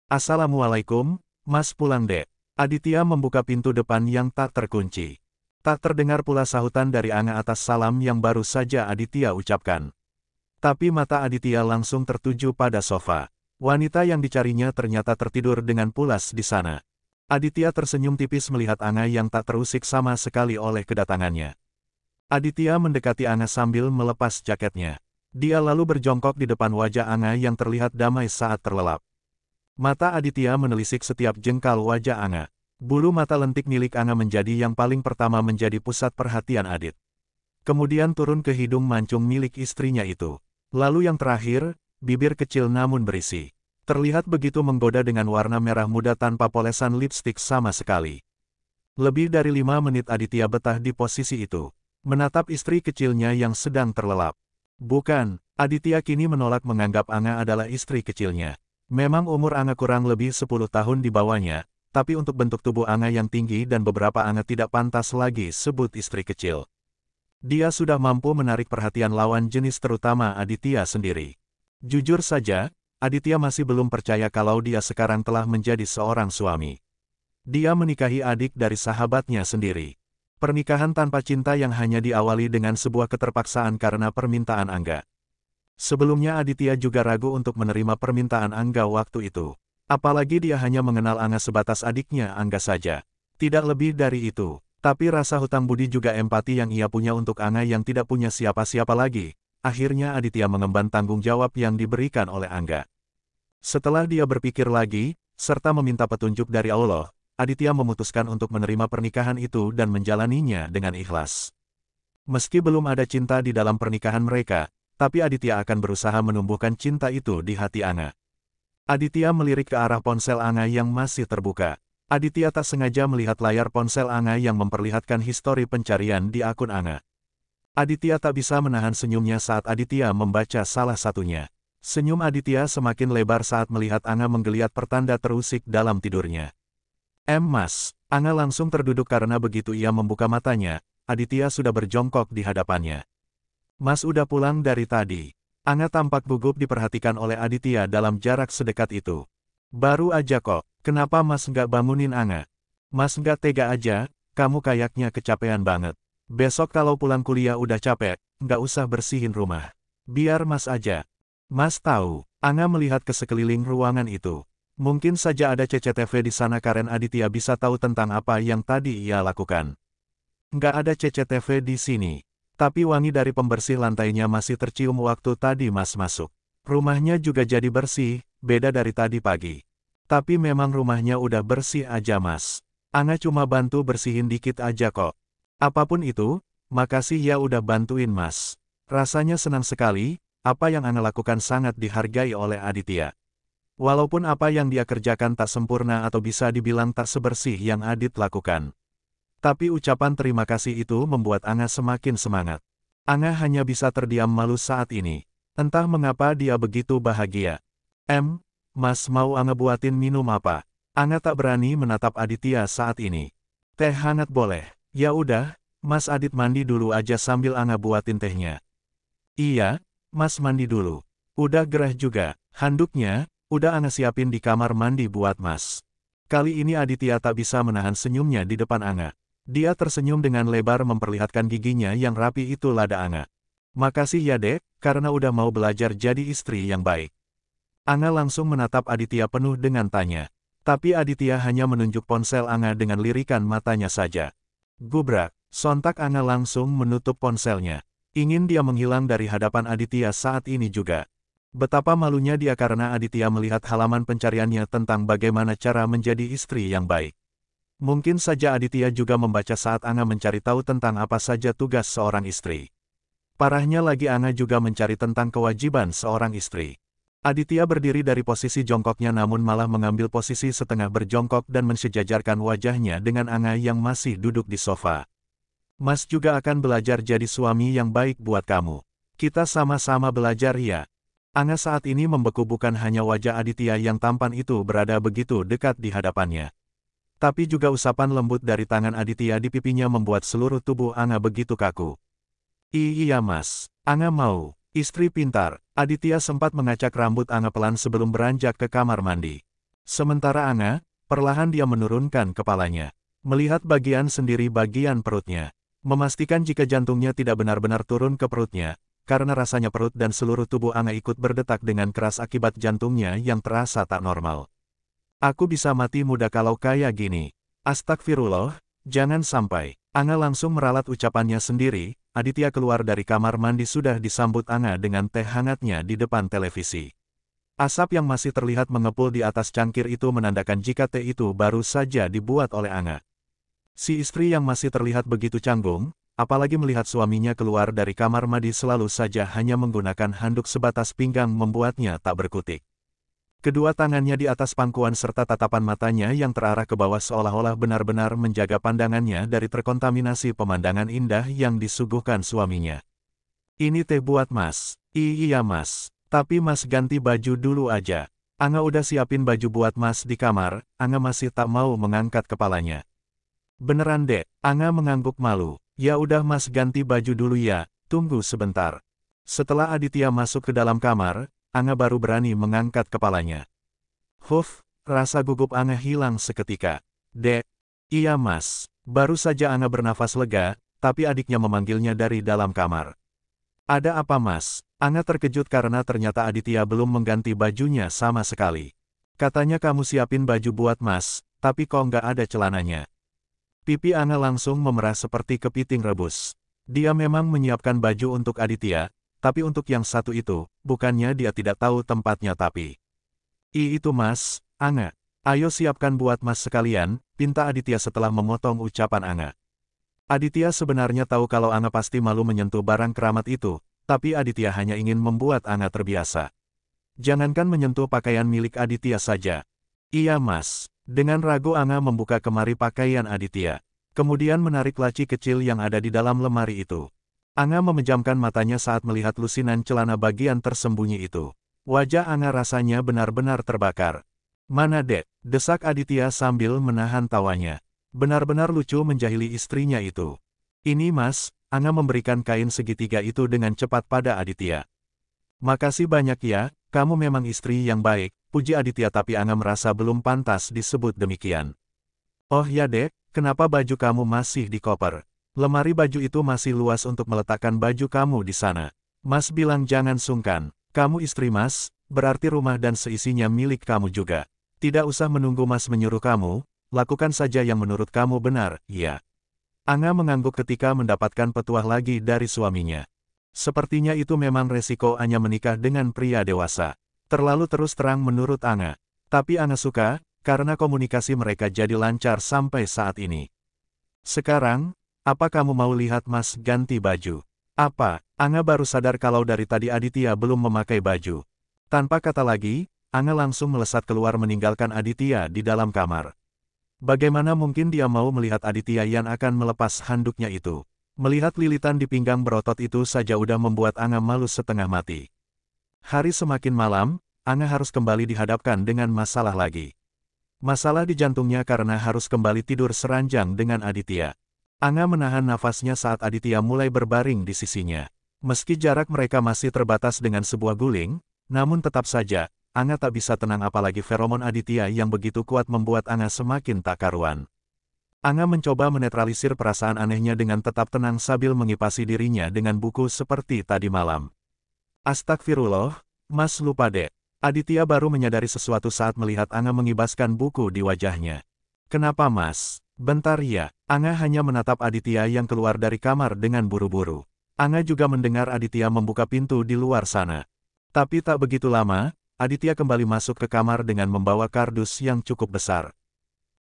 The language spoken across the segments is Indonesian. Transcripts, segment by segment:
Assalamualaikum, Mas pulang dek. Aditya membuka pintu depan yang tak terkunci. Tak terdengar pula sahutan dari Anga atas salam yang baru saja Aditya ucapkan. Tapi mata Aditya langsung tertuju pada sofa. Wanita yang dicarinya ternyata tertidur dengan pulas di sana. Aditya tersenyum tipis melihat Anga yang tak terusik sama sekali oleh kedatangannya. Aditya mendekati Anga sambil melepas jaketnya. Dia lalu berjongkok di depan wajah Anga yang terlihat damai saat terlelap. Mata Aditya menelisik setiap jengkal wajah Anga. Bulu mata lentik milik Anga menjadi yang paling pertama menjadi pusat perhatian Adit. Kemudian turun ke hidung mancung milik istrinya itu. Lalu yang terakhir, bibir kecil namun berisi. Terlihat begitu menggoda dengan warna merah muda tanpa polesan lipstik sama sekali. Lebih dari 5 menit Aditya betah di posisi itu. Menatap istri kecilnya yang sedang terlelap. Bukan, Aditya kini menolak menganggap Anga adalah istri kecilnya. Memang umur Anga kurang lebih 10 tahun di bawahnya, tapi untuk bentuk tubuh Anga yang tinggi dan beberapa Anga tidak pantas lagi sebut istri kecil. Dia sudah mampu menarik perhatian lawan jenis terutama Aditya sendiri. Jujur saja, Aditya masih belum percaya kalau dia sekarang telah menjadi seorang suami. Dia menikahi adik dari sahabatnya sendiri. Pernikahan tanpa cinta yang hanya diawali dengan sebuah keterpaksaan karena permintaan Angga. Sebelumnya Aditya juga ragu untuk menerima permintaan Angga waktu itu. Apalagi dia hanya mengenal Angga sebatas adiknya Angga saja. Tidak lebih dari itu. Tapi rasa hutang budi juga empati yang ia punya untuk Angga yang tidak punya siapa-siapa lagi. Akhirnya Aditya mengemban tanggung jawab yang diberikan oleh Angga. Setelah dia berpikir lagi, serta meminta petunjuk dari Allah, Aditya memutuskan untuk menerima pernikahan itu dan menjalaninya dengan ikhlas. Meski belum ada cinta di dalam pernikahan mereka, tapi Aditya akan berusaha menumbuhkan cinta itu di hati Anga. Aditya melirik ke arah ponsel Anga yang masih terbuka. Aditya tak sengaja melihat layar ponsel Anga yang memperlihatkan histori pencarian di akun Anga. Aditya tak bisa menahan senyumnya saat Aditya membaca salah satunya. Senyum Aditya semakin lebar saat melihat Anga menggeliat pertanda terusik dalam tidurnya. Mas, Anga langsung terduduk karena begitu ia membuka matanya, Aditya sudah berjongkok di hadapannya. Mas udah pulang dari tadi. Anga tampak gugup diperhatikan oleh Aditya dalam jarak sedekat itu. Baru aja kok, kenapa Mas nggak bangunin Anga? Mas nggak tega aja, kamu kayaknya kecapean banget. Besok kalau pulang kuliah udah capek, nggak usah bersihin rumah. Biar Mas aja. Mas tahu, Anga melihat ke sekeliling ruangan itu. Mungkin saja ada CCTV di sana karena Aditya bisa tahu tentang apa yang tadi ia lakukan. Nggak ada CCTV di sini. Tapi wangi dari pembersih lantainya masih tercium waktu tadi Mas masuk. Rumahnya juga jadi bersih, beda dari tadi pagi. Tapi memang rumahnya udah bersih aja Mas. Anga cuma bantu bersihin dikit aja kok. Apapun itu, makasih ya udah bantuin Mas. Rasanya senang sekali, apa yang Anga lakukan sangat dihargai oleh Aditya. Walaupun apa yang dia kerjakan tak sempurna atau bisa dibilang tak sebersih yang Adit lakukan. Tapi ucapan terima kasih itu membuat Anga semakin semangat. Anga hanya bisa terdiam malu saat ini. Entah mengapa dia begitu bahagia. Mas mau Anga buatin minum apa? Anga tak berani menatap Aditya saat ini. Teh hangat boleh. Ya udah, Mas Adit mandi dulu aja sambil Anga buatin tehnya. Iya, Mas mandi dulu. Udah gerah juga, handuknya, udah Anga siapin di kamar mandi buat Mas. Kali ini Aditya tak bisa menahan senyumnya di depan Anga. Dia tersenyum dengan lebar memperlihatkan giginya yang rapi itu lada Anga. Makasih ya dek, karena udah mau belajar jadi istri yang baik. Anga langsung menatap Aditya penuh dengan tanya. Tapi Aditya hanya menunjuk ponsel Anga dengan lirikan matanya saja. Gubrak, sontak Anga langsung menutup ponselnya. Ingin dia menghilang dari hadapan Aditya saat ini juga. Betapa malunya dia karena Aditya melihat halaman pencariannya tentang bagaimana cara menjadi istri yang baik. Mungkin saja Aditya juga membaca saat Anga mencari tahu tentang apa saja tugas seorang istri. Parahnya lagi Anga juga mencari tentang kewajiban seorang istri. Aditya berdiri dari posisi jongkoknya namun malah mengambil posisi setengah berjongkok dan mensejajarkan wajahnya dengan Anga yang masih duduk di sofa. Mas juga akan belajar jadi suami yang baik buat kamu. Kita sama-sama belajar ya. Anga saat ini membeku bukan hanya wajah Aditya yang tampan itu berada begitu dekat di hadapannya. Tapi juga usapan lembut dari tangan Aditya di pipinya membuat seluruh tubuh Anga begitu kaku. Iya Mas, Anga mau. Istri pintar. Aditya sempat mengacak rambut Anga pelan sebelum beranjak ke kamar mandi. Sementara Anga, perlahan dia menurunkan kepalanya. Melihat bagian sendiri bagian perutnya. Memastikan jika jantungnya tidak benar-benar turun ke perutnya, karena rasanya perut dan seluruh tubuh Anga ikut berdetak dengan keras akibat jantungnya yang terasa tak normal. Aku bisa mati muda kalau kayak gini. Astagfirullah, jangan sampai. Anga langsung meralat ucapannya sendiri. Aditya keluar dari kamar mandi sudah disambut Anga dengan teh hangatnya di depan televisi. Asap yang masih terlihat mengepul di atas cangkir itu menandakan jika teh itu baru saja dibuat oleh Anga. Si istri yang masih terlihat begitu canggung, apalagi melihat suaminya keluar dari kamar mandi selalu saja hanya menggunakan handuk sebatas pinggang membuatnya tak berkutik. Kedua tangannya di atas pangkuan serta tatapan matanya yang terarah ke bawah seolah-olah benar-benar menjaga pandangannya dari terkontaminasi pemandangan indah yang disuguhkan suaminya. Ini teh buat Mas. Iya Mas. Tapi Mas ganti baju dulu aja. Anga udah siapin baju buat Mas di kamar. Anga masih tak mau mengangkat kepalanya. Beneran Dek, Anga mengangguk malu. Ya udah Mas ganti baju dulu ya, tunggu sebentar. Setelah Aditya masuk ke dalam kamar, Anga baru berani mengangkat kepalanya. Huf, rasa gugup Anga hilang seketika. Dek, iya Mas. Baru saja Anga bernafas lega, tapi adiknya memanggilnya dari dalam kamar. Ada apa Mas? Anga terkejut karena ternyata Aditya belum mengganti bajunya sama sekali. Katanya kamu siapin baju buat Mas, tapi kok nggak ada celananya. Pipi Anga langsung memerah seperti kepiting rebus. Dia memang menyiapkan baju untuk Aditya, tapi untuk yang satu itu, bukannya dia tidak tahu tempatnya tapi. Itu Mas, Anga. Ayo siapkan buat Mas sekalian, pinta Aditya setelah memotong ucapan Anga. Aditya sebenarnya tahu kalau Anga pasti malu menyentuh barang keramat itu, tapi Aditya hanya ingin membuat Anga terbiasa. Jangankan menyentuh pakaian milik Aditya saja. Iya Mas. Dengan ragu Anga membuka kemari pakaian Aditya. Kemudian menarik laci kecil yang ada di dalam lemari itu. Anga memejamkan matanya saat melihat lusinan celana bagian tersembunyi itu. Wajah Anga rasanya benar-benar terbakar. Mana Dek? Desak Aditya sambil menahan tawanya. Benar-benar lucu menjahili istrinya itu. Ini Mas, Anga memberikan kain segitiga itu dengan cepat pada Aditya. Makasih banyak ya, kamu memang istri yang baik, puji Aditya tapi Anga merasa belum pantas disebut demikian. Oh ya Dek, kenapa baju kamu masih di koper? Lemari baju itu masih luas untuk meletakkan baju kamu di sana. Mas bilang jangan sungkan, kamu istri Mas, berarti rumah dan seisinya milik kamu juga. Tidak usah menunggu Mas menyuruh kamu, lakukan saja yang menurut kamu benar, ya. Anga mengangguk ketika mendapatkan petuah lagi dari suaminya. Sepertinya itu memang resiko Anya menikah dengan pria dewasa. Terlalu terus terang menurut Anga. Tapi Anga suka, karena komunikasi mereka jadi lancar sampai saat ini. Sekarang, apa kamu mau lihat Mas ganti baju? Apa? Anga baru sadar kalau dari tadi Aditya belum memakai baju. Tanpa kata lagi, Anga langsung melesat keluar meninggalkan Aditya di dalam kamar. Bagaimana mungkin dia mau melihat Aditya yang akan melepas handuknya itu? Melihat lilitan di pinggang berotot itu saja udah membuat Anga malu setengah mati. Hari semakin malam, Anga harus kembali dihadapkan dengan masalah lagi. Masalah di jantungnya karena harus kembali tidur seranjang dengan Aditya. Anga menahan nafasnya saat Aditya mulai berbaring di sisinya. Meski jarak mereka masih terbatas dengan sebuah guling, namun tetap saja, Anga tak bisa tenang apalagi feromon Aditya yang begitu kuat membuat Anga semakin tak karuan. Anga mencoba menetralisir perasaan anehnya dengan tetap tenang sambil mengipasi dirinya dengan buku seperti tadi malam. Astagfirullah, Mas lupa Dek. Aditya baru menyadari sesuatu saat melihat Anga mengibaskan buku di wajahnya. Kenapa Mas? Bentar ya, Anga hanya menatap Aditya yang keluar dari kamar dengan buru-buru. Anga juga mendengar Aditya membuka pintu di luar sana. Tapi tak begitu lama, Aditya kembali masuk ke kamar dengan membawa kardus yang cukup besar.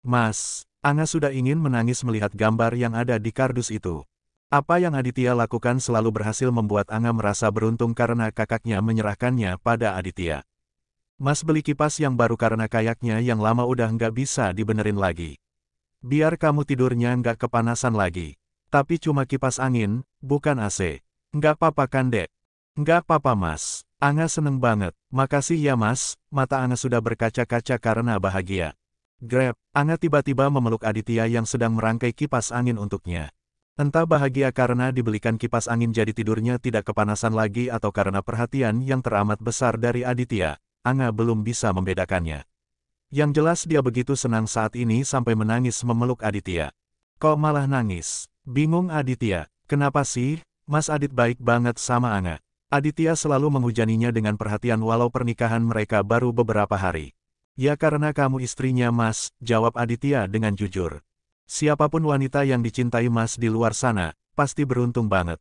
Mas, Anga sudah ingin menangis melihat gambar yang ada di kardus itu. Apa yang Aditya lakukan selalu berhasil membuat Anga merasa beruntung karena kakaknya menyerahkannya pada Aditya. Mas beli kipas yang baru karena kayaknya yang lama udah nggak bisa dibenerin lagi. Biar kamu tidurnya nggak kepanasan lagi. Tapi cuma kipas angin, bukan AC. Nggak apa-apa kan Dek? Nggak apa-apa Mas. Anga seneng banget. Makasih ya Mas, mata Anga sudah berkaca-kaca karena bahagia. Grab, Anga tiba-tiba memeluk Aditya yang sedang merangkai kipas angin untuknya. Entah bahagia karena dibelikan kipas angin jadi tidurnya tidak kepanasan lagi atau karena perhatian yang teramat besar dari Aditya, Anga belum bisa membedakannya. Yang jelas dia begitu senang saat ini sampai menangis memeluk Aditya. Kok malah nangis? Bingung Aditya. Kenapa sih? Mas Adit baik banget sama Anga. Aditya selalu menghujaninya dengan perhatian walau pernikahan mereka baru beberapa hari. Ya karena kamu istrinya Mas, jawab Aditya dengan jujur. Siapapun wanita yang dicintai Mas di luar sana, pasti beruntung banget.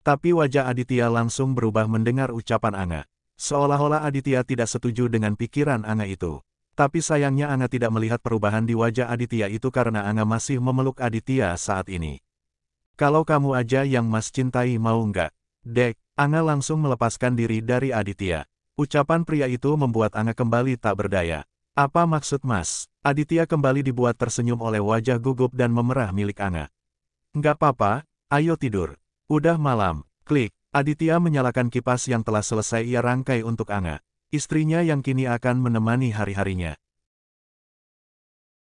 Tapi wajah Aditya langsung berubah mendengar ucapan Anga. Seolah-olah Aditya tidak setuju dengan pikiran Anga itu. Tapi sayangnya Anga tidak melihat perubahan di wajah Aditya itu karena Anga masih memeluk Aditya saat ini. Kalau kamu aja yang Mas cintai mau nggak? Dek, Anga langsung melepaskan diri dari Aditya. Ucapan pria itu membuat Anga kembali tak berdaya. Apa maksud Mas? Aditya kembali dibuat tersenyum oleh wajah gugup dan memerah milik Anga. Nggak apa-apa, ayo tidur. Udah malam, klik. Aditya menyalakan kipas yang telah selesai ia rangkai untuk Anga, istrinya yang kini akan menemani hari-harinya.